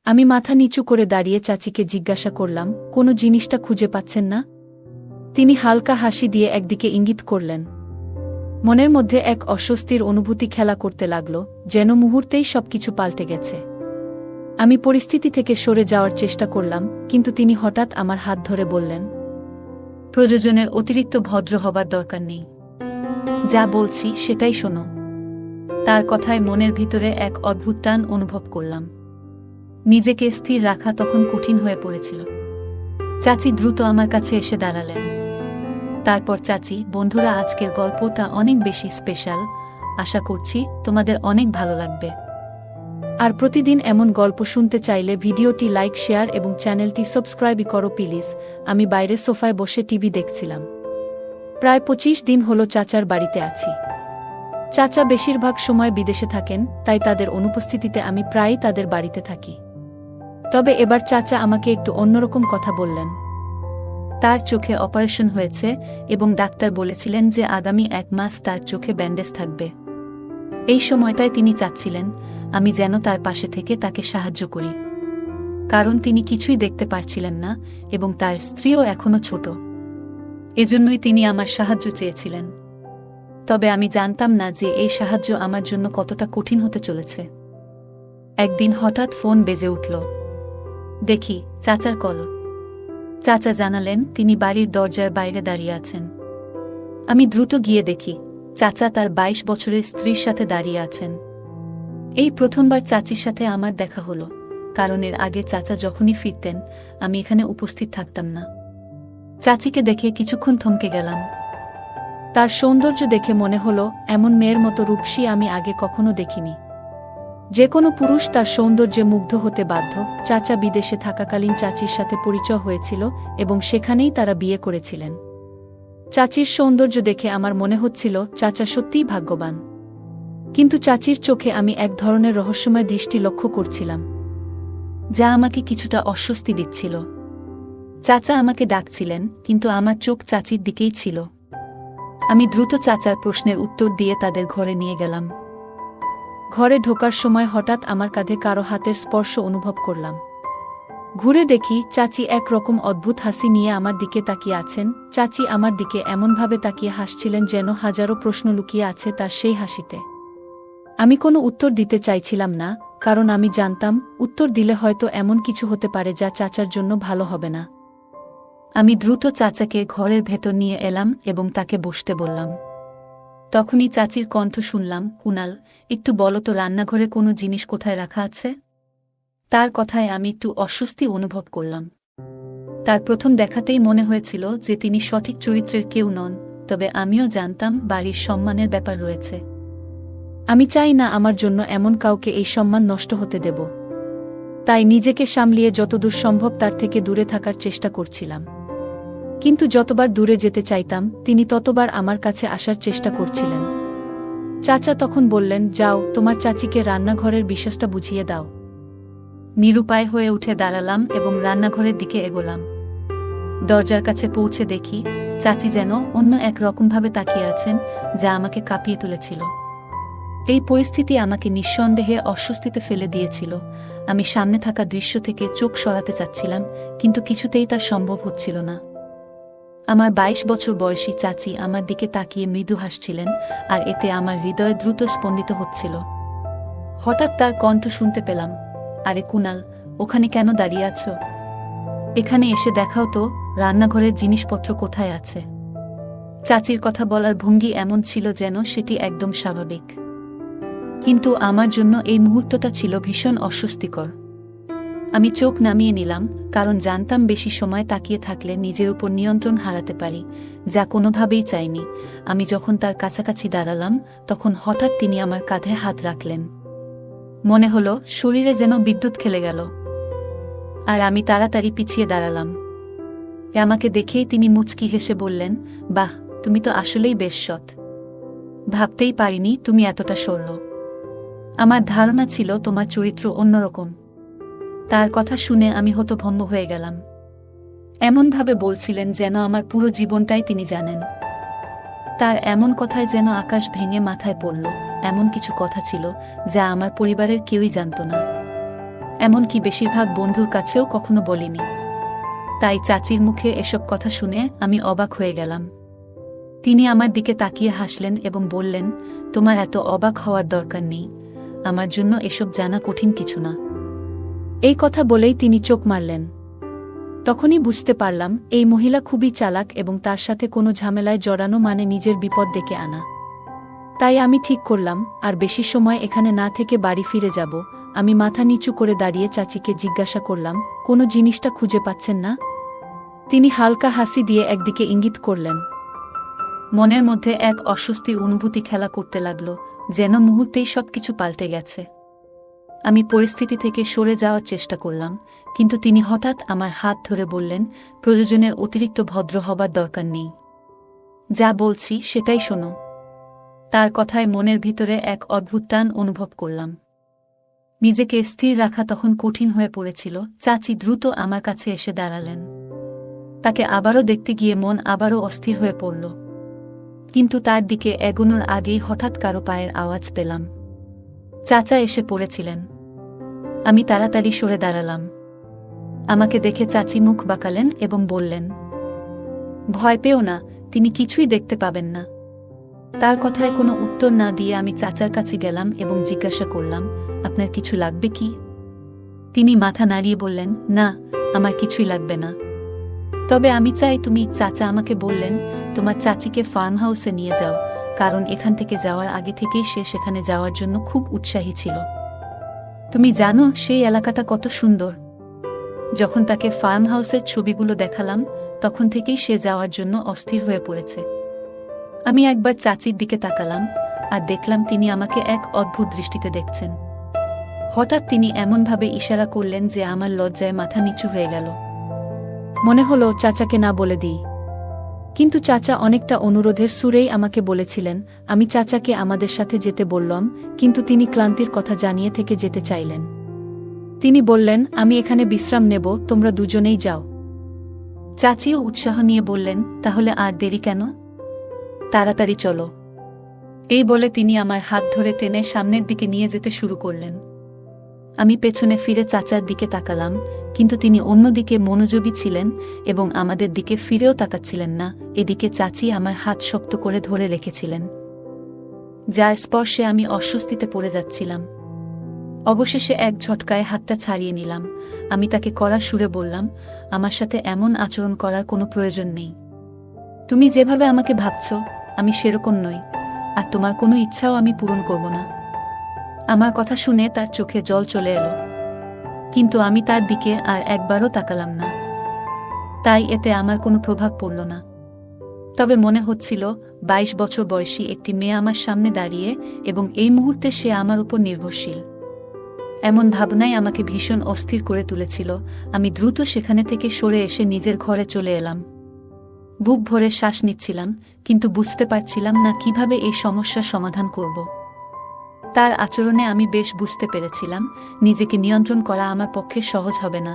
আমি মাথা নিচু করে দাঁড়িয়ে চাচিকে জিজ্ঞাসা করলাম, কোনো জিনিসটা খুঁজে পাচ্ছেন না? তিনি হালকা হাসি দিয়ে একদিকে ইঙ্গিত করলেন। মনের মধ্যে এক অস্বস্তির অনুভূতি খেলা করতে লাগল, যেন মুহূর্তেই সবকিছু পাল্টে গেছে। আমি পরিস্থিতি থেকে সরে যাওয়ার চেষ্টা করলাম, কিন্তু তিনি হঠাৎ আমার হাত ধরে বললেন, প্রয়োজনের অতিরিক্ত ভদ্র হবার দরকার নেই। যা বলছি সেটাই শোনো। তার কথায় মনের ভিতরে এক অদ্ভুত টান অনুভব করলাম। নিজেকে স্থির রাখা তখন কঠিন হয়ে পড়েছিল। চাচি দ্রুত আমার কাছে এসে দাঁড়ালেন। তারপর চাচি, বন্ধুরা, আজকের গল্পটা অনেক বেশি স্পেশাল। আশা করছি তোমাদের অনেক ভালো লাগবে। আর প্রতিদিন এমন গল্প শুনতে চাইলে ভিডিওটি লাইক, শেয়ার এবং চ্যানেলটি সাবস্ক্রাইব করো প্লিজ। আমি বাইরে সোফায় বসে টিভি দেখছিলাম। প্রায় 25 দিন হলো চাচার বাড়িতে আছি। চাচা বেশিরভাগ সময় বিদেশে থাকেন, তাই তাদের অনুপস্থিতিতে আমি প্রায়ই তাদের বাড়িতে থাকি। তবে এবার চাচা আমাকে একটু অন্যরকম কথা বললেন। তার চোখে অপারেশন হয়েছে এবং ডাক্তার বলেছিলেন যে আগামী 1 মাস তার চোখে ব্যান্ডেজ থাকবে। এই সময়টায় তিনি চাচ্ছিলেন আমি যেন তার পাশে থেকে তাকে সাহায্য করি, কারণ তিনি কিছুই দেখতে পারছিলেন না এবং তার স্ত্রীও এখনো ছোট। এজন্যই তিনি আমার সাহায্য চেয়েছিলেন। তবে আমি জানতাম না যে এই সাহায্য আমার জন্য কতটা কঠিন হতে চলেছে। একদিন হঠাৎ ফোন বেজে উঠল। দেখি চাচার কল। চাচা জানালেন তিনি বাড়ির দরজার বাইরে দাঁড়িয়ে আছেন। আমি দ্রুত গিয়ে দেখি চাচা তার 22 বছরের স্ত্রীর সাথে দাঁড়িয়ে আছেন। এই প্রথমবার চাচির সাথে আমার দেখা হলো, কারণ এর আগে চাচা যখনই ফিরতেন আমি এখানে উপস্থিত থাকতাম না। চাচিকে দেখে কিছুক্ষণ থমকে গেলাম। তার সৌন্দর্য দেখে মনে হলো এমন মেয়ের মতো রূপসী আমি আগে কখনো দেখিনি। যে কোনো পুরুষ তার সৌন্দর্যে মুগ্ধ হতে বাধ্য। চাচা বিদেশে থাকাকালীন চাচির সাথে পরিচয় হয়েছিল এবং সেখানেই তারা বিয়ে করেছিলেন। চাচির সৌন্দর্য দেখে আমার মনে হচ্ছিল চাচা সত্যিই ভাগ্যবান। কিন্তু চাচির চোখে আমি এক ধরনের রহস্যময় দৃষ্টি লক্ষ্য করছিলাম, যা আমাকে কিছুটা অস্বস্তি দিচ্ছিল। চাচা আমাকে ডাকছিলেন, কিন্তু আমার চোখ চাচির দিকেই ছিল। আমি দ্রুত চাচার প্রশ্নের উত্তর দিয়ে তাদের ঘরে নিয়ে গেলাম। ঘরে ঢোকার সময় হঠাৎ আমার কাঁধে কারো হাতের স্পর্শ অনুভব করলাম। ঘুরে দেখি চাচি এক রকম অদ্ভুত হাসি নিয়ে আমার দিকে তাকিয়ে আছেন। চাচি আমার দিকে এমনভাবে তাকিয়ে হাসছিলেন যেন হাজারো প্রশ্ন লুকিয়ে আছে তার সেই হাসিতে। আমি কোনো উত্তর দিতে চাইছিলাম না, কারণ আমি জানতাম উত্তর দিলে হয়তো এমন কিছু হতে পারে যা চাচার জন্য ভালো হবে না। আমি দ্রুত চাচাকে ঘরের ভেতর নিয়ে এলাম এবং তাকে বসতে বললাম। তখনই চাচির কণ্ঠ শুনলাম, কুনাল, একটু বলো তো রান্নাঘরে কোনো জিনিস কোথায় রাখা আছে? তার কথায় আমি একটু অস্বস্তি অনুভব করলাম। তার প্রথম দেখাতেই মনে হয়েছিল যে তিনি সঠিক চরিত্রের কেউ নন, তবে আমিও জানতাম বাড়ির সম্মানের ব্যাপার রয়েছে। আমি চাই না আমার জন্য এমন কাউকে এই সম্মান নষ্ট হতে দেব। তাই নিজেকে সামলিয়ে যতদূর সম্ভব তার থেকে দূরে থাকার চেষ্টা করছিলাম। কিন্তু যতবার দূরে যেতে চাইতাম তিনি ততবার আমার কাছে আসার চেষ্টা করছিলেন। চাচা তখন বললেন, যাও, তোমার চাচিকে রান্নাঘরের বিষয়টা বুঝিয়ে দাও। নিরুপায় হয়ে উঠে দাঁড়ালাম এবং রান্নাঘরের দিকে এগোলাম। দরজার কাছে পৌঁছে দেখি চাচি যেন অন্য এক রকমভাবে তাকিয়ে আছেন, যা আমাকে কাঁপিয়ে তুলেছিল। এই পরিস্থিতি আমাকে নিঃসন্দেহে অস্বস্তিতে ফেলে দিয়েছিল। আমি সামনে থাকা দৃশ্য থেকে চোখ সরাতে চাচ্ছিলাম, কিন্তু কিছুতেই তা সম্ভব হচ্ছিল না। আমার 22 বছর বয়সী চাচি আমার দিকে তাকিয়ে মৃদু হাসছিলেন, আর এতে আমার হৃদয় দ্রুত স্পন্দিত হচ্ছিল। হঠাৎ তার কণ্ঠ শুনতে পেলাম, আরে কুনাল, ওখানে কেন দাঁড়িয়ে আছো? এখানে এসে দেখাও তো রান্নাঘরের জিনিসপত্র কোথায় আছে। চাচির কথা বলার ভঙ্গি এমন ছিল যেন সেটি একদম স্বাভাবিক, কিন্তু আমার জন্য এই মুহূর্তটা ছিল ভীষণ অস্বস্তিকর। আমি চোখ নামিয়ে নিলাম, কারণ জানতাম বেশি সময় তাকিয়ে থাকলে নিজের উপর নিয়ন্ত্রণ হারাতে পারি, যা কোনোভাবেই চাইনি। আমি যখন তার কাছাকাছি দাঁড়ালাম তখন হঠাৎ তিনি আমার কাঁধে হাত রাখলেন। মনে হলো শরীরে যেন বিদ্যুৎ খেলে গেল, আর আমি তাড়াতাড়ি পিছিয়ে দাঁড়ালাম। আমাকে দেখেই তিনি মুচকি হেসে বললেন, বাহ, তুমি তো আসলেই বেশ সৎ। ভাবতেই পারিনি তুমি এতটা সরল। আমার ধারণা ছিল তোমার চরিত্র অন্যরকম। তার কথা শুনে আমি হতভম্ব হয়ে গেলাম। এমনভাবে বলছিলেন যেন আমার পুরো জীবনটাই তিনি জানেন। তার এমন কথায় যেন আকাশ ভেঙে মাথায় পড়ল। এমন কিছু কথা ছিল যা আমার পরিবারের কেউই জানত না। এমনকি বেশিরভাগ বন্ধুর কাছেও কখনো বলিনি। তাই চাচির মুখে এসব কথা শুনে আমি অবাক হয়ে গেলাম। তিনি আমার দিকে তাকিয়ে হাসলেন এবং বললেন, তোমার এত অবাক হওয়ার দরকার নেই, আমার জন্য এসব জানা কঠিন কিছু না। এই কথা বলেই তিনি চোখ মারলেন। তখনই বুঝতে পারলাম এই মহিলা খুবই চালাক এবং তার সাথে কোনো ঝামেলায় জড়ানো মানে নিজের বিপদ ডেকে আনা। তাই আমি ঠিক করলাম আর বেশি সময় এখানে না থেকে বাড়ি ফিরে যাব। আমি মাথা নিচু করে দাঁড়িয়ে চাচিকে জিজ্ঞাসা করলাম, কোনো জিনিসটা খুঁজে পাচ্ছেন না? তিনি হালকা হাসি দিয়ে একদিকে ইঙ্গিত করলেন। মনের মধ্যে এক অস্বস্তির অনুভূতি খেলা করতে লাগল, যেন মুহূর্তেই সবকিছু পাল্টে গেছে। আমি পরিস্থিতি থেকে সরে যাওয়ার চেষ্টা করলাম, কিন্তু তিনি হঠাৎ আমার হাত ধরে বললেন, প্রয়োজনের অতিরিক্ত ভদ্র হবার দরকার নেই। যা বলছি সেটাই শোনো। তার কথায় মনের ভিতরে এক অদ্ভুত টান অনুভব করলাম। নিজেকে স্থির রাখা তখন কঠিন হয়ে পড়েছিল। চাচি দ্রুত আমার কাছে এসে দাঁড়ালেন। তাকে আবারও দেখতে গিয়ে মন আবারও অস্থির হয়ে পড়ল। কিন্তু তার দিকে এগোনোর আগেই হঠাৎ কারো পায়ের আওয়াজ পেলাম। চাচা এসে পড়েছিলেন। আমি তাড়াতাড়ি সরে দাঁড়ালাম। আমাকে দেখে চাচি মুখ বাঁকালেন এবং বললেন, ভয় পেও না, তিনি কিছুই দেখতে পাবেন না। তার কথায় কোনো উত্তর না দিয়ে আমি চাচার কাছে গেলাম এবং জিজ্ঞাসা করলাম, আপনার কিছু লাগবে কি? তিনি মাথা নাড়িয়ে বললেন, না, আমার কিছুই লাগবে না। তবে আমি চাই তুমি। চাচা আমাকে বললেন, তোমার চাচিকে ফার্ম হাউসে নিয়ে যাও, কারণ এখান থেকে যাওয়ার আগে থেকেই সে সেখানে যাওয়ার জন্য খুব উৎসাহী ছিল। তুমি জানো সেই এলাকাটা কত সুন্দর। যখন তাকে ফার্ম হাউসের ছবিগুলো দেখালাম, তখন থেকেই সে যাওয়ার জন্য অস্থির হয়ে পড়েছে। আমি একবার চাচির দিকে তাকালাম আর দেখলাম তিনি আমাকে এক অদ্ভুত দৃষ্টিতে দেখছেন। হঠাৎ তিনি এমনভাবে ইশারা করলেন যে আমার লজ্জায় মাথা নিচু হয়ে গেল। মনে হলো চাচাকে না বলে দিই, কিন্তু চাচা অনেকটা অনুরোধের সুরেই আমাকে বলেছিলেন। আমি চাচাকে আমাদের সাথে যেতে বললাম, কিন্তু তিনি ক্লান্তির কথা জানিয়ে থেকে যেতে চাইলেন। তিনি বললেন, আমি এখানে বিশ্রাম নেব, তোমরা দুজনেই যাও। চাচিও উৎসাহ নিয়ে বললেন, তাহলে আর দেরি কেন, তাড়াতাড়ি চলো। এই বলে তিনি আমার হাত ধরে টেনে সামনের দিকে নিয়ে যেতে শুরু করলেন। আমি পেছনে ফিরে চাচার দিকে তাকালাম, কিন্তু তিনি অন্যদিকে মনোযোগী ছিলেন এবং আমাদের দিকে ফিরেও তাকাচ্ছিলেন না। এদিকে চাচি আমার হাত শক্ত করে ধরে রেখেছিলেন, যার স্পর্শে আমি অস্বস্তিতে পড়ে যাচ্ছিলাম। অবশেষে এক ঝটকায় হাতটা ছাড়িয়ে নিলাম। আমি তাকে কড়া সুরে বললাম, আমার সাথে এমন আচরণ করার কোনো প্রয়োজন নেই। তুমি যেভাবে আমাকে ভাবছ, আমি সেরকম নই, আর তোমার কোনো ইচ্ছাও আমি পূরণ করব না। আমার কথা শুনে তার চোখে জল চলে এলো, কিন্তু আমি তার দিকে আর একবারও তাকালাম না। তাই এতে আমার কোনো প্রভাব পড়ল না। তবে মনে হচ্ছিল 22 বছর বয়সী একটি মেয়ে আমার সামনে দাঁড়িয়ে এবং এই মুহূর্তে সে আমার উপর নির্ভরশীল। এমন ভাবনাই আমাকে ভীষণ অস্থির করে তুলেছিল। আমি দ্রুত সেখানে থেকে সরে এসে নিজের ঘরে চলে এলাম। বুক ভরে শ্বাস নিচ্ছিলাম, কিন্তু বুঝতে পারছিলাম না কিভাবে এই সমস্যার সমাধান করব। তার আচরণে আমি বেশ বুঝতে পেরেছিলাম নিজেকে নিয়ন্ত্রণ করা আমার পক্ষে সহজ হবে না।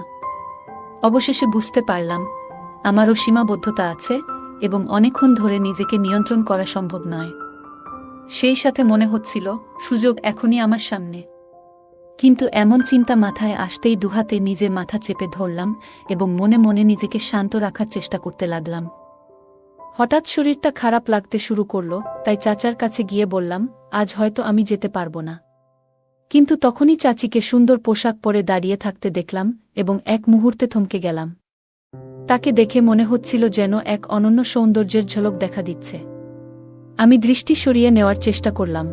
অবশেষে বুঝতে পারলাম আমারও সীমাবদ্ধতা আছে এবং অনেকক্ষণ ধরে নিজেকে নিয়ন্ত্রণ করা সম্ভব নয়। সেই সাথে মনে হচ্ছিল সুযোগ এখনই আমার সামনে। কিন্তু এমন চিন্তা মাথায় আসতেই দুহাতে নিজের মাথা চেপে ধরলাম এবং মনে মনে নিজেকে শান্ত রাখার চেষ্টা করতে লাগলাম। হঠাৎ শরীরটা খারাপ লাগতে শুরু করল, তাই চাচার কাছে গিয়ে বললাম, আজ হয়তো আমি যেতে পারবো না। কিন্তু তখনই চাচিকে সুন্দর পোশাক পরে দাঁড়িয়ে থাকতে দেখলাম এবং এক মুহূর্তে থমকে গেলাম। তাকে দেখে মনে হচ্ছিল যেন এক অনন্য সৌন্দর্যের ঝলক দেখা দিচ্ছে। আমি দৃষ্টি সরিয়ে নেওয়ার চেষ্টা করলাম,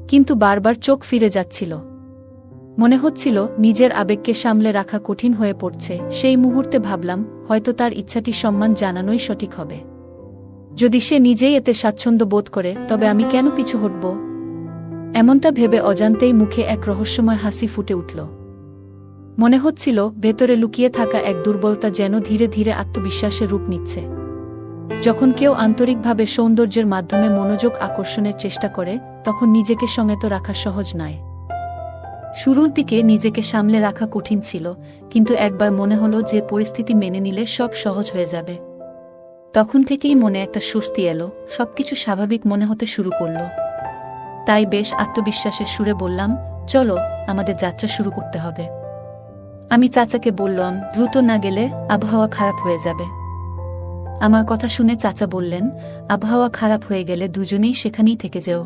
কিন্তু বারবার চোখ ফিরে যাচ্ছিল। মনে হচ্ছিল নিজের আবেগকে সামলে রাখা কঠিন হয়ে পড়ছে। সেই মুহূর্তে ভাবলাম, হয়তো তার ইচ্ছাটি সম্মান জানানোই সঠিক হবে। যদি সে নিজেই এতে স্বাচ্ছন্দ্য বোধ করে, তবে আমি কেন পিছু হটব? এমনটা ভেবে অজান্তেই মুখে এক রহস্যময় হাসি ফুটে উঠল। মনে হচ্ছিল ভেতরে লুকিয়ে থাকা এক দুর্বলতা যেন ধীরে ধীরে আত্মবিশ্বাসের রূপ নিচ্ছে। যখন কেউ আন্তরিকভাবে সৌন্দর্যের মাধ্যমে মনোযোগ আকর্ষণের চেষ্টা করে, তখন নিজেকে সংযত রাখা সহজ নয়। শুরুর দিকে নিজেকে সামলে রাখা কঠিন ছিল, কিন্তু একবার মনে হলো যে পরিস্থিতি মেনে নিলে সব সহজ হয়ে যাবে। তখন থেকেই মনে একটা স্বস্তি এলো, সবকিছু স্বাভাবিক মনে হতে শুরু করলো। তাই বেশ আত্মবিশ্বাসের সুরে বললাম, চলো, আমাদের যাত্রা শুরু করতে হবে। আমি চাচাকে বললাম, দ্রুত না গেলে আবহাওয়া খারাপ হয়ে যাবে। আমার কথা শুনে চাচা বললেন, আবহাওয়া খারাপ হয়ে গেলে দুজনেই সেখানেই থেকে যেও।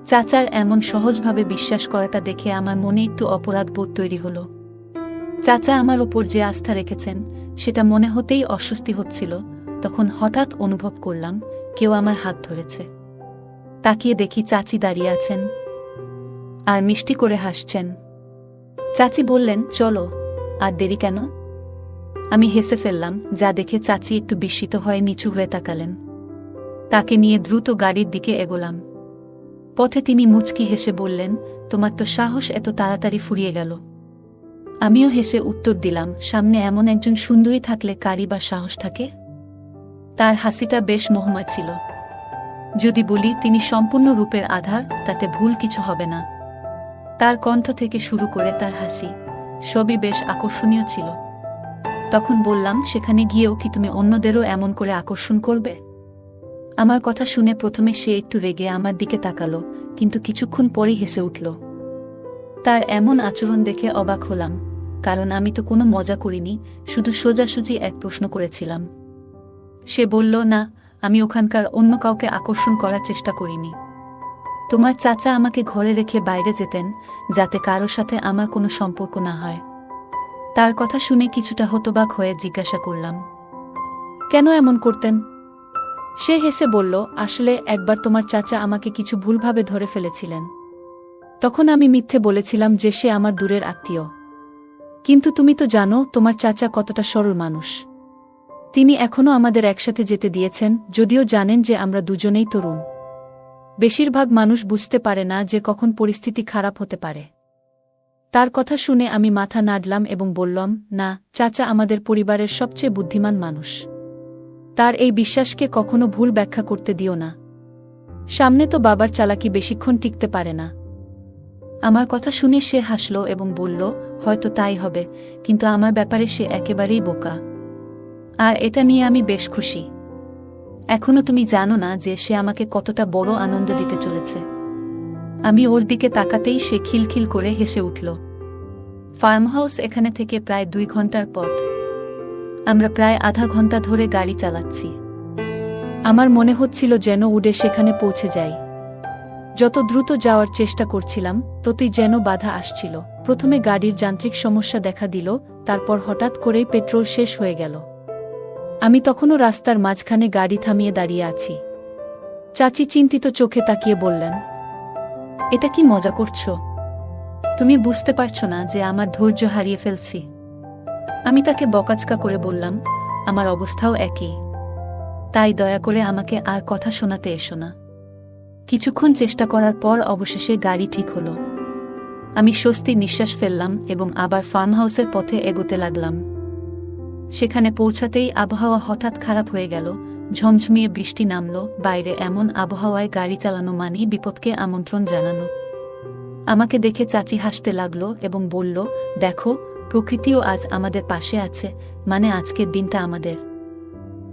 চাচার এমন সহজভাবে বিশ্বাস করাটা দেখে আমার মনে একটু অপরাধ বোধ তৈরি হলো। চাচা আমার ওপর যে আস্থা রেখেছেন সেটা মনে হতেই অস্বস্তি হচ্ছিল। তখন হঠাৎ অনুভব করলাম কেউ আমার হাত ধরেছে। তাকিয়ে দেখি চাচি দাঁড়িয়ে আছেন আর মিষ্টি করে হাসছেন। চাচি বললেন, চলো, আর দেরি কেন? আমি হেসে ফেললাম, যা দেখে চাচি একটু বিস্মিত হয়ে নিচু হয়ে তাকালেন। তাকে নিয়ে দ্রুত গাড়ির দিকে এগোলাম। পথে তিনি মুচকি হেসে বললেন, তোমার তো সাহস এত তাড়াতাড়ি ফুরিয়ে গেল। আমিও হেসে উত্তর দিলাম, সামনে এমন একজন সুন্দরী থাকলে কারই বা সাহস থাকে? তার হাসিটা বেশ মোহময় ছিল। যদি বলি তিনি সম্পূর্ণ রূপের আধার, তাতে ভুল কিছু হবে না। তার কণ্ঠ থেকে শুরু করে তার হাসি সবই বেশ আকর্ষণীয় ছিল। তখন বললাম, সেখানে গিয়েও কি তুমি অন্যদেরও এমন করে আকর্ষণ করবে? আমার কথা শুনে প্রথমে সে একটু রেগে আমার দিকে তাকালো, কিন্তু কিছুক্ষণ পরই হেসে উঠল। তার এমন আচরণ দেখে অবাক হলাম, কারণ আমি তো কোনো মজা করিনি, শুধু সোজাসুজি এক প্রশ্ন করেছিলাম। সে বলল, না, আমি ওখানকার অন্য কাউকে আকর্ষণ করার চেষ্টা করিনি। তোমার চাচা আমাকে ঘরে রেখে বাইরে যেতেন, যাতে কারো সাথে আমার কোনো সম্পর্ক না হয়। তার কথা শুনে কিছুটা হতবাক হয়ে জিজ্ঞাসা করলাম, কেন এমন করতেন? সে হেসে বলল, আসলে একবার তোমার চাচা আমাকে কিছু ভুলভাবে ধরে ফেলেছিলেন। তখন আমি মিথ্যে বলেছিলাম যে সে আমার দূরের আত্মীয়। কিন্তু তুমি তো জানো তোমার চাচা কতটা সরল মানুষ। তিনি এখনও আমাদের একসাথে যেতে দিয়েছেন, যদিও জানেন যে আমরা দুজনেই তরুণ। বেশিরভাগ মানুষ বুঝতে পারে না যে কখন পরিস্থিতি খারাপ হতে পারে। তার কথা শুনে আমি মাথা নাড়লাম এবং বললাম, না, চাচা আমাদের পরিবারের সবচেয়ে বুদ্ধিমান মানুষ। তার এই বিশ্বাসকে কখনো ভুল ব্যাখ্যা করতে দিও না। সামনে তো বাবার চালাকি বেশিক্ষণ টিকতে পারে না। আমার কথা শুনে সে হাসল এবং বলল, হয়তো তাই হবে, কিন্তু আমার ব্যাপারে সে একেবারেই বোকা। আর এটা নিয়ে আমি বেশ খুশি। এখনো তুমি জানো না যে সে আমাকে কতটা বড় আনন্দ দিতে চলেছে। আমি ওর দিকে তাকাতেই সে খিলখিল করে হেসে উঠল। ফার্ম হাউস এখানে থেকে প্রায় 2 ঘন্টার পথ। আমরা প্রায় আধা ঘন্টা ধরে গাড়ি চালাচ্ছি। আমার মনে হচ্ছিল যেন উড়ে সেখানে পৌঁছে যাই। যত দ্রুত যাওয়ার চেষ্টা করছিলাম ততই যেন বাধা আসছিল। প্রথমে গাড়ির যান্ত্রিক সমস্যা দেখা দিল, তারপর হঠাৎ করেই পেট্রোল শেষ হয়ে গেল। আমি তখনও রাস্তার মাঝখানে গাড়ি থামিয়ে দাঁড়িয়ে আছি। চাচি চিন্তিত চোখে তাকিয়ে বললেন, এটা কি মজা করছো? তুমি বুঝতে পারছো না যে আমার ধৈর্য হারিয়ে ফেলছি? আমি তাকে বকাচকা করে বললাম, আমার অবস্থাও একই। তাই দয়া করে আমাকে আর কথা শোনাতে এসো না। কিছুক্ষণ চেষ্টা করার পর অবশেষে গাড়ি ঠিক হলো। আমি স্বস্তির নিঃশ্বাস ফেললাম এবং আবার ফার্ম হাউসের পথে এগোতে লাগলাম। সেখানে পৌঁছাতেই আবহাওয়া হঠাৎ খারাপ হয়ে গেল। ঝমঝমিয়ে বৃষ্টি নামল। বাইরে এমন আবহাওয়ায় গাড়ি চালানো মানেই বিপদকে আমন্ত্রণ জানানো। আমাকে দেখে চাচি হাসতে লাগলো এবং বলল, দেখো, প্রকৃতিও আজ আমাদের পাশে আছে, মানে আজকের দিনটা আমাদের।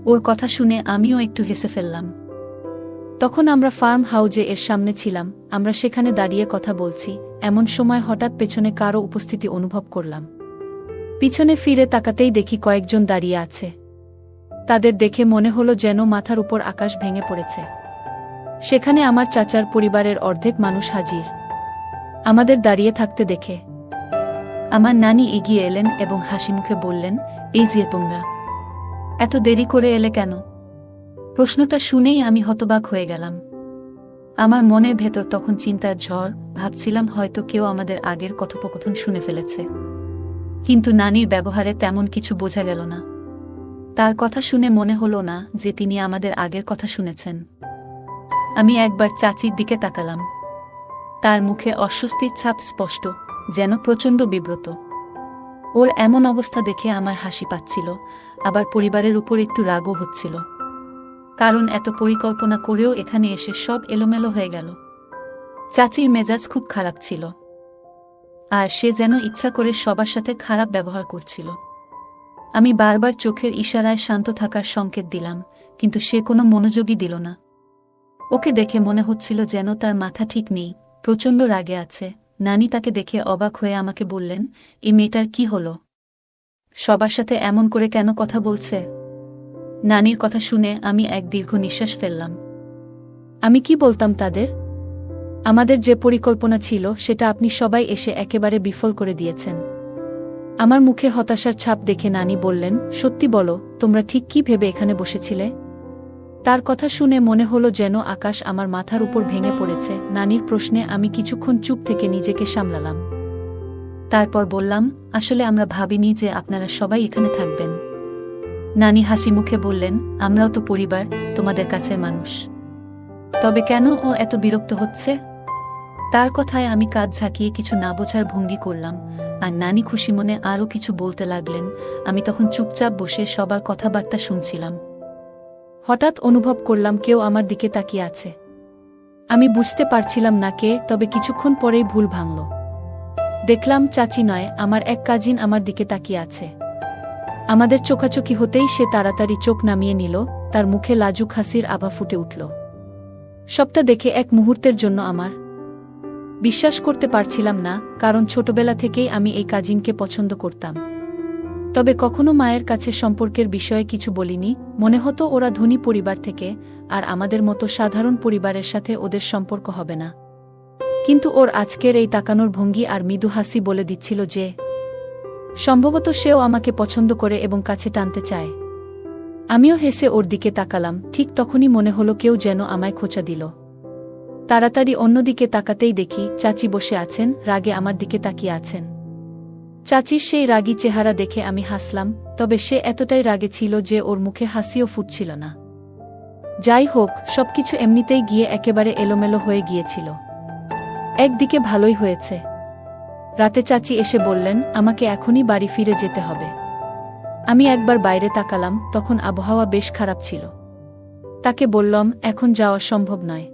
ওর কথা শুনে আমিও একটু হেসে ফেললাম। তখন আমরা ফার্ম হাউজে এর সামনে ছিলাম। আমরা সেখানে দাঁড়িয়ে কথা বলছি, এমন সময় হঠাৎ পেছনে কারো উপস্থিতি অনুভব করলাম। পিছনে ফিরে তাকাতেই দেখি কয়েকজন দাঁড়িয়ে আছে। তাদের দেখে মনে হলো যেন মাথার উপর আকাশ ভেঙে পড়েছে। সেখানে আমার চাচার পরিবারের অর্ধেক মানুষ হাজির। আমাদের দাঁড়িয়ে থাকতে দেখে আমার নানি এগিয়ে এলেন এবং হাসিমুখে বললেন, এই যে তোমরা, এত দেরি করে এলে কেন? প্রশ্নটা শুনেই আমি হতবাক হয়ে গেলাম। আমার মনের ভেতর তখন চিন্তার ঝড়। ভাবছিলাম হয়তো কেউ আমাদের আগের কথোপকথন শুনে ফেলেছে। কিন্তু নানির ব্যবহারে তেমন কিছু বোঝা গেল না। তার কথা শুনে মনে হলো না যে তিনি আমাদের আগের কথা শুনেছেন। আমি একবার চাচির দিকে তাকালাম। তার মুখে অস্বস্তির ছাপ স্পষ্ট, যেন প্রচণ্ড বিব্রত। ওর এমন অবস্থা দেখে আমার হাসি পাচ্ছিল, আবার পরিবারের উপর একটু রাগও হচ্ছিল। কারণ এত পরিকল্পনা করেও এখানে এসে সব এলোমেলো হয়ে গেল। চাচির মেজাজ খুব খারাপ ছিল, আর সে যেন ইচ্ছা করে সবার সাথে খারাপ ব্যবহার করছিল। আমি বারবার চোখের ইশারায় শান্ত থাকার সংকেত দিলাম, কিন্তু সে কোনো মনোযোগই দিল না। ওকে দেখে মনে হচ্ছিল যেন তার মাথা ঠিক নেই, প্রচণ্ড রাগে আছে, নানি তাকে দেখে অবাক হয়ে আমাকে বললেন, এই মেয়েটার কি হলো? সবার সাথে এমন করে কেন কথা বলছে? নানির কথা শুনে আমি এক দীর্ঘ নিঃশ্বাস ফেললাম। আমি কি বলতাম তাদের? আমাদের যে পরিকল্পনা ছিল সেটা আপনি সবাই এসে একেবারে বিফল করে দিয়েছেন। আমার মুখে হতাশার ছাপ দেখে নানি বললেন, সত্যি বলো, তোমরা ঠিক কি ভেবে এখানে বসেছিলে? তার কথা শুনে মনে হলো যেন আকাশ আমার মাথার উপর ভেঙে পড়েছে। নানির প্রশ্নে আমি কিছুক্ষণ চুপ থেকে নিজেকে সামলালাম। তারপর বললাম, আসলে আমরা ভাবিনি যে আপনারা সবাই এখানে থাকবেন। নানি হাসি মুখে বললেন, আমরাও তো পরিবার, তোমাদের কাছের মানুষ। তবে কেন ও এত বিরক্ত হচ্ছে? তার কথায় আমি কাঁধ ঝাঁকিয়ে কিছু না বোঝার ভঙ্গি করলাম, আর নানি খুশি মনে আরও কিছু বলতে লাগলেন। আমি তখন চুপচাপ বসে সবার কথাবার্তা শুনছিলাম। হঠাৎ অনুভব করলাম কেউ আমার দিকে তাকিয়ে আছে। আমি বুঝতে পারছিলাম না কে, তবে কিছুক্ষণ পরেই ভুল ভাঙল। দেখলাম চাচি নয়, আমার এক কাজিন আমার দিকে তাকিয়ে আছে। আমাদের চোখাচোখি হতেই সে তাড়াতাড়ি চোখ নামিয়ে নিল, তার মুখে লাজুক হাসির আভা ফুটে উঠল। সবটা দেখে এক মুহূর্তের জন্য আমার বিশ্বাস করতে পারছিলাম না, কারণ ছোটবেলা থেকেই আমি এই কাজিনকে পছন্দ করতাম। তবে কখনো মায়ের কাছে সম্পর্কের বিষয়ে কিছু বলিনি, মনে হতো ওরা ধনী পরিবার থেকে, আর আমাদের মতো সাধারণ পরিবারের সাথে ওদের সম্পর্ক হবে না। কিন্তু ওর আজকের এই তাকানোর ভঙ্গি আর মৃদু হাসি বলে দিচ্ছিল যে সম্ভবত সেও আমাকে পছন্দ করে এবং কাছে টানতে চায়। আমিও হেসে ওর দিকে তাকালাম। ঠিক তখনই মনে হলো কেউ যেন আমায় খোঁচা দিল। তাড়াতাড়ি অন্যদিকে তাকাতেই দেখি চাচি বসে আছেন, রাগে আমার দিকে তাকিয়ে আছেন। চাচির সেই রাগী চেহারা দেখে আমি হাসলাম, তবে সে এতটাই রাগে ছিল যে ওর মুখে হাসিও ফুটছিল না। যাই হোক, সবকিছু এমনিতেই গিয়ে একেবারে এলোমেলো হয়ে গিয়েছিল। একদিকে ভালোই হয়েছে, রাতে চাচি এসে বললেন আমাকে এখনই বাড়ি ফিরে যেতে হবে। আমি একবার বাইরে তাকালাম, তখন আবহাওয়া বেশ খারাপ ছিল। তাকে বললাম, এখন যাওয়া সম্ভব নয়।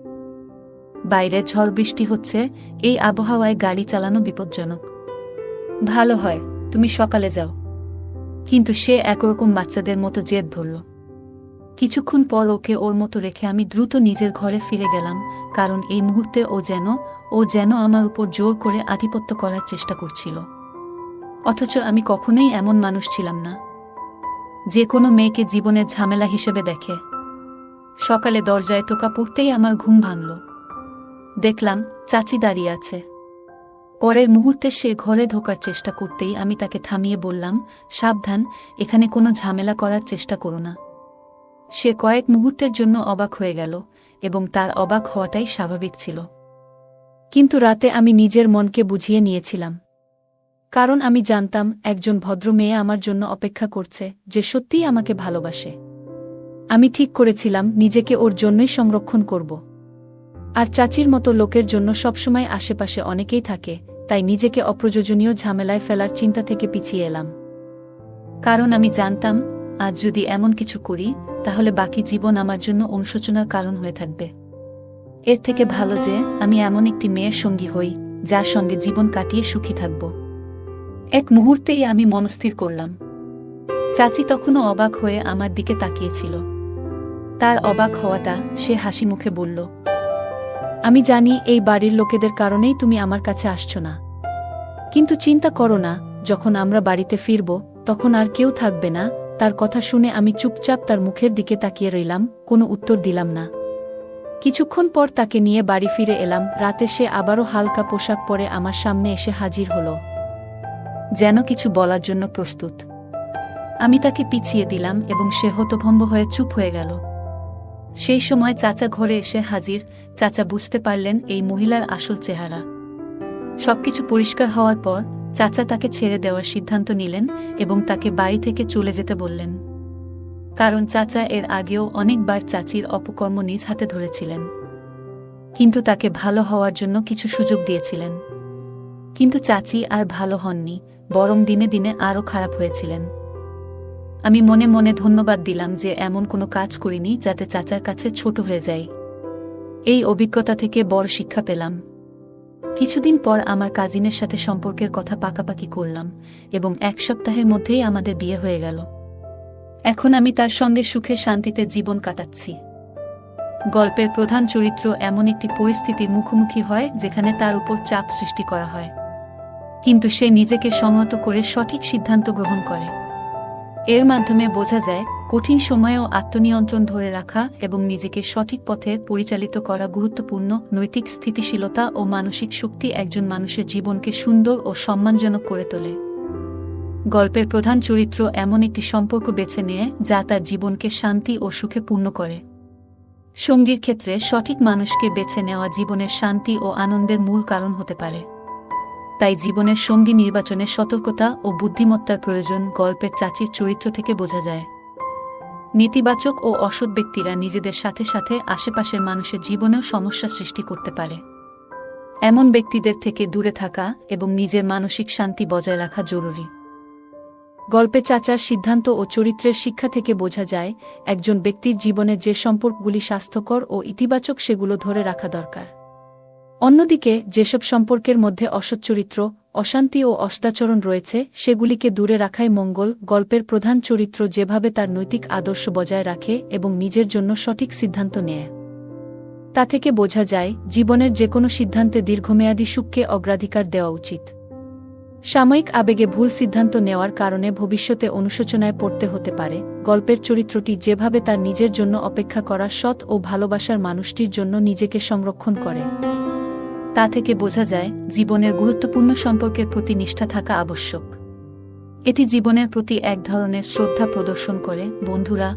বাইরে ঝড় বৃষ্টি হচ্ছে, এই আবহাওয়ায় গাড়ি চালানো বিপজ্জনক। ভালো হয় তুমি সকালে যাও। কিন্তু সে একরকম বাচ্চাদের মতো জেদ ধরল। কিছুক্ষণ পর ওকে ওর মতো রেখে আমি দ্রুত নিজের ঘরে ফিরে গেলাম, কারণ এই মুহূর্তে ও যেন আমার উপর জোর করে আধিপত্য করার চেষ্টা করছিল। অথচ আমি কখনোই এমন মানুষ ছিলাম না যে কোনো মেয়েকে জীবনের ঝামেলা হিসেবে দেখে। সকালে দরজায় টোকা পড়তেই আমার ঘুম ভাঙল। দেখলাম চাচি দাঁড়িয়ে আছে। পরের মুহূর্তে সে ঘরে ঢোকার চেষ্টা করতেই আমি তাকে থামিয়ে বললাম, সাবধান, এখানে কোনো ঝামেলা করার চেষ্টা করো না। সে কয়েক মুহূর্তের জন্য অবাক হয়ে গেল, এবং তার অবাক হওয়াটাই স্বাভাবিক ছিল। কিন্তু রাতে আমি নিজের মনকে বুঝিয়ে নিয়েছিলাম, কারণ আমি জানতাম একজন ভদ্র মেয়ে আমার জন্য অপেক্ষা করছে, যে সত্যিই আমাকে ভালোবাসে। আমি ঠিক করেছিলাম নিজেকে ওর জন্যই সংরক্ষণ করব। আর চাচির মতো লোকের জন্য সবসময় আশেপাশে অনেকেই থাকে, তাই নিজেকে অপ্রয়োজনীয় ঝামেলায় ফেলার চিন্তা থেকে পিছিয়ে এলাম। কারণ আমি জানতাম আজ যদি এমন কিছু করি তাহলে বাকি জীবন আমার জন্য অনুশোচনার কারণ হয়ে থাকবে। এর থেকে ভালো যে আমি এমন একটি মেয়ের সঙ্গী হই যার সঙ্গে জীবন কাটিয়ে সুখী থাকব। এক মুহূর্তেই আমি মনস্থির করলাম। চাচি তখনও অবাক হয়ে আমার দিকে তাকিয়েছিল। তার অবাক হওয়াটা সে হাসি মুখে বলল, আমি জানি এই বাড়ির লোকেদের কারণেই তুমি আমার কাছে আসছো না, কিন্তু চিন্তা করো না, যখন আমরা বাড়িতে ফিরব তখন আর কেউ থাকবে না। তার কথা শুনে আমি চুপচাপ তার মুখের দিকে তাকিয়ে রইলাম, কোনো উত্তর দিলাম না। কিছুক্ষণ পর তাকে নিয়ে বাড়ি ফিরে এলাম। রাতে সে আবারও হালকা পোশাক পরে আমার সামনে এসে হাজির হল, যেন কিছু বলার জন্য প্রস্তুত। আমি তাকে পিছিয়ে দিলাম এবং সে হতভম্ব হয়ে চুপ হয়ে গেল। সেই সময় চাচা ঘরে এসে হাজির। চাচা বুঝতে পারলেন এই মহিলার আসল চেহারা। সবকিছু পরিষ্কার হওয়ার পর চাচা তাকে ছেড়ে দেওয়ার সিদ্ধান্ত নিলেন এবং তাকে বাড়ি থেকে চলে যেতে বললেন, কারণ চাচা এর আগেও অনেকবার চাচির অপকর্ম নিজ হাতে ধরেছিলেন, কিন্তু তাকে ভালো হওয়ার জন্য কিছু সুযোগ দিয়েছিলেন। কিন্তু চাচি আর ভালো হননি, বরং দিনে দিনে আরও খারাপ হয়েছিলেন। আমি মনে মনে ধন্যবাদ দিলাম যে এমন কোনো কাজ করিনি যাতে চাচার কাছে ছোট হয়ে যায়। এই অভিজ্ঞতা থেকে বড় শিক্ষা পেলাম। কিছুদিন পর আমার কাজিনের সাথে সম্পর্কের কথা পাকাপাকি করলাম এবং এক সপ্তাহের মধ্যেই আমাদের বিয়ে হয়ে গেল। এখন আমি তার সঙ্গে সুখে শান্তিতে জীবন কাটাচ্ছি। গল্পের প্রধান চরিত্র এমন একটি পরিস্থিতির মুখোমুখি হয় যেখানে তার উপর চাপ সৃষ্টি করা হয়, কিন্তু সে নিজেকে সংযত করে সঠিক সিদ্ধান্ত গ্রহণ করে। এর মাধ্যমে বোঝা যায় কঠিন সময়েও আত্মনিয়ন্ত্রণ ধরে রাখা এবং নিজেকে সঠিক পথে পরিচালিত করা গুরুত্বপূর্ণ। নৈতিক স্থিতিশীলতা ও মানসিক শক্তি একজন মানুষের জীবনকে সুন্দর ও সম্মানজনক করে তোলে। গল্পের প্রধান চরিত্র এমন একটি সম্পর্ক বেছে নেয় যা তার জীবনকে শান্তি ও সুখে পূর্ণ করে। সঙ্গীর ক্ষেত্রে সঠিক মানুষকে বেছে নেওয়া জীবনের শান্তি ও আনন্দের মূল কারণ হতে পারে। তাই জীবনের সঙ্গী নির্বাচনে সতর্কতা ও বুদ্ধিমত্তার প্রয়োজন গল্পের চাচির চরিত্র থেকে বোঝা যায়। নেতিবাচক ও অসৎ ব্যক্তিরা নিজেদের সাথে সাথে আশেপাশের মানুষের জীবনেও সমস্যা সৃষ্টি করতে পারে। এমন ব্যক্তিদের থেকে দূরে থাকা এবং নিজের মানসিক শান্তি বজায় রাখা জরুরি। গল্পে চাচার সিদ্ধান্ত ও চরিত্রের শিক্ষা থেকে বোঝা যায় একজন ব্যক্তির জীবনে যে সম্পর্কগুলি স্বাস্থ্যকর ও ইতিবাচক সেগুলো ধরে রাখা দরকার। অন্যদিকে যেসব সম্পর্কের মধ্যে অসৎ চরিত্র, অশান্তি ও অসদাচরণ রয়েছে সেগুলিকে দূরে রাখাই মঙ্গল। গল্পের প্রধান চরিত্র যেভাবে তার নৈতিক আদর্শ বজায় রাখে এবং নিজের জন্য সঠিক সিদ্ধান্ত নেয়, তা থেকে বোঝা যায় জীবনের যেকোনো সিদ্ধান্তে দীর্ঘমেয়াদী সুখকে অগ্রাধিকার দেওয়া উচিত। সাময়িক আবেগে ভুল সিদ্ধান্ত নেওয়ার কারণে ভবিষ্যতে অনুশোচনায় পড়তে হতে পারে। গল্পের চরিত্রটি যেভাবে তার নিজের জন্য অপেক্ষা করা সৎ ও ভালোবাসার মানুষটির জন্য নিজেকে সংরক্ষণ করে, তা থেকে বোঝা যায় জীবনের গুরুত্বপূর্ণ সম্পর্কের প্রতি নিষ্ঠা থাকা আবশ্যক। এটি জীবনের প্রতি এক ধরনের শ্রদ্ধা প্রদর্শন করে। বন্ধুরা,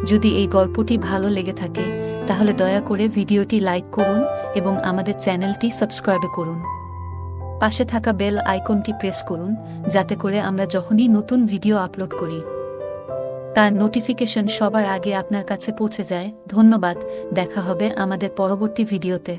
যদি এই গল্পটি ভালো লেগে থাকে তাহলে দয়া করে ভিডিওটি লাইক করুন এবং আমাদের চ্যানেলটি সাবস্ক্রাইব করুন। পাশে থাকা বেল আইকনটি প্রেস করুন যাতে করে আমরা যখনই নতুন ভিডিও আপলোড করি তার নোটিফিকেশন সবার আগে আপনার কাছে পৌঁছে যায়। ধন্যবাদ, দেখা হবে আমাদের পরবর্তী ভিডিওতে।